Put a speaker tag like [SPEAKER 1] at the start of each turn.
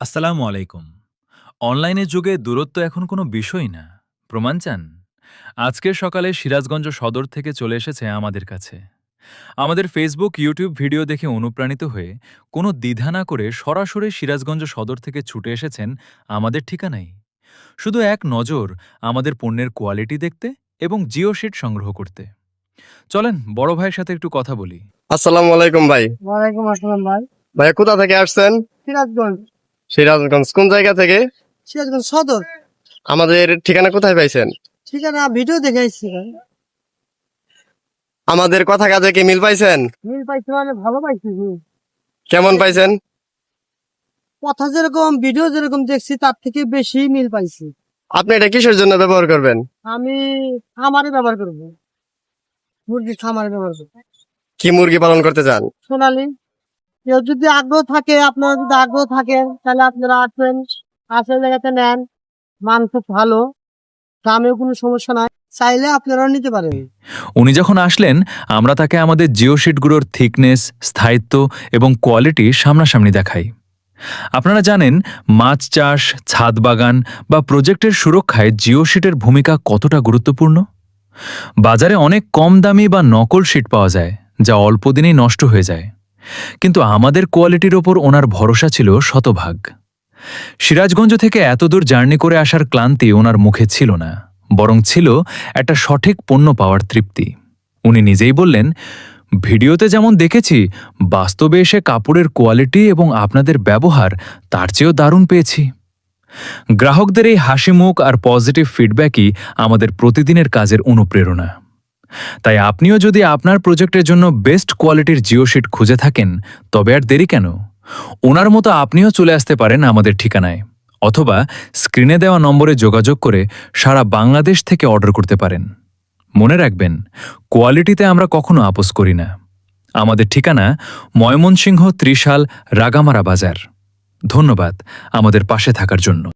[SPEAKER 1] আসসালামু আলাইকুম। অনলাইনের যুগে দূরত্ব এখন কোনো বিষয় না। প্রমাণ চান? আজকের সকালে সিরাজগঞ্জ সদর থেকে চলে এসেছে আমাদের কাছে। আমাদের ফেসবুক, ইউটিউব ভিডিও দেখে অনুপ্রাণিত হয়ে কোনো দ্বিধা না করে সরাসরি সিরাজগঞ্জ সদর থেকে ছুটে এসেছেন আমাদের ঠিকানায়। শুধু এক নজর আমাদের পণ্যের কোয়ালিটি দেখতে এবং জিও শিট সংগ্রহ করতে। চলেন বড় ভাইয়ের সাথে একটু কথা বলি।
[SPEAKER 2] আসসালামু আলাইকুম ভাই।
[SPEAKER 3] ওয়ালাইকুম আসসালাম ভাই।
[SPEAKER 2] ভাইয়া কোথা থেকে আসছেন?
[SPEAKER 3] সিরাজগঞ্জ।
[SPEAKER 2] সিরাজগঞ্জ। কোন জায়গা থেকে?
[SPEAKER 3] সিরাজগঞ্জ সদর।
[SPEAKER 2] আমাদের ঠিকানা কোথায় পাইছেন?
[SPEAKER 3] ঠিকানা ভিডিও দেখে আসছি ভাই।
[SPEAKER 2] আমাদের কথা কাজে কি মিল পাইছেন?
[SPEAKER 3] মিল পাইছি মানে ভালো পাইছি।
[SPEAKER 2] কেমন পাইছেন?
[SPEAKER 3] কথা যেরকম ভিডিও যেরকম দেখছি তার থেকে বেশি মিল পাইছি।
[SPEAKER 2] আপনি এটা কিসের জন্য ব্যবহার করবেন?
[SPEAKER 3] আমি খামারে ব্যবহার করব। মুরগির খামারে ব্যবহার করব।
[SPEAKER 2] কি মুরগি পালন করতে চান?
[SPEAKER 3] সোনালী। কেউ যদি আগ্রহ থাকে, আপনারা যদি আগ্রহ থাকেন তাহলে আপনারা আসবেন, আসলে জায়গাতে নেন। মান খুব ভালো, দামেও কোনো সমস্যা নাই, চাইলে আপনারাও নিতে পারেন।
[SPEAKER 1] উনি যখন আসলেন আমরা তাকে আমাদের জিও শিটগুলোর থিকনেস, স্থায়িত্ব এবং কোয়ালিটি সামনাসামনি দেখাই। আপনারা জানেন মাছ চাষ, ছাদ বাগান বা প্রজেক্টের সুরক্ষায় জিও শিটের ভূমিকা কতটা গুরুত্বপূর্ণ। বাজারে অনেক কম দামি বা নকল শিট পাওয়া যায় যা অল্প দিনেই নষ্ট হয়ে যায়, কিন্তু আমাদের কোয়ালিটির ওপর ওনার ভরসা ছিল শতভাগ। সিরাজগঞ্জ থেকে এতদূর জার্নি করে আসার ক্লান্তি ওনার মুখে ছিল না, বরং ছিল একটা সঠিক পণ্য পাওয়ার তৃপ্তি। উনি নিজেই বললেন, ভিডিওতে যেমন দেখেছি বাস্তবে এসে কাপড়ের কোয়ালিটি এবং আপনাদের ব্যবহার তার চেয়েও দারুণ পেয়েছি। গ্রাহকদের এই হাসি মুখ আর পজিটিভ ফিডব্যাকই আমাদের প্রতিদিনের কাজের অনুপ্রেরণা। তাই আপনিও যদি আপনার প্রজেক্টের জন্য বেস্ট কোয়ালিটির জিও শিট খুঁজে থাকেন, তবে আর দেরি কেন? ওনার মতো আপনিও চলে আসতে পারেন আমাদের ঠিকানায়, অথবা স্ক্রিনে দেওয়া নম্বরে যোগাযোগ করে সারা বাংলাদেশ থেকে অর্ডার করতে পারেন। মনে রাখবেন, কোয়ালিটিতে আমরা কখনো আপোস করি না। আমাদের ঠিকানা ময়মনসিংহ, ত্রিশাল, রাগামারা বাজার। ধন্যবাদ আমাদের পাশে থাকার জন্য।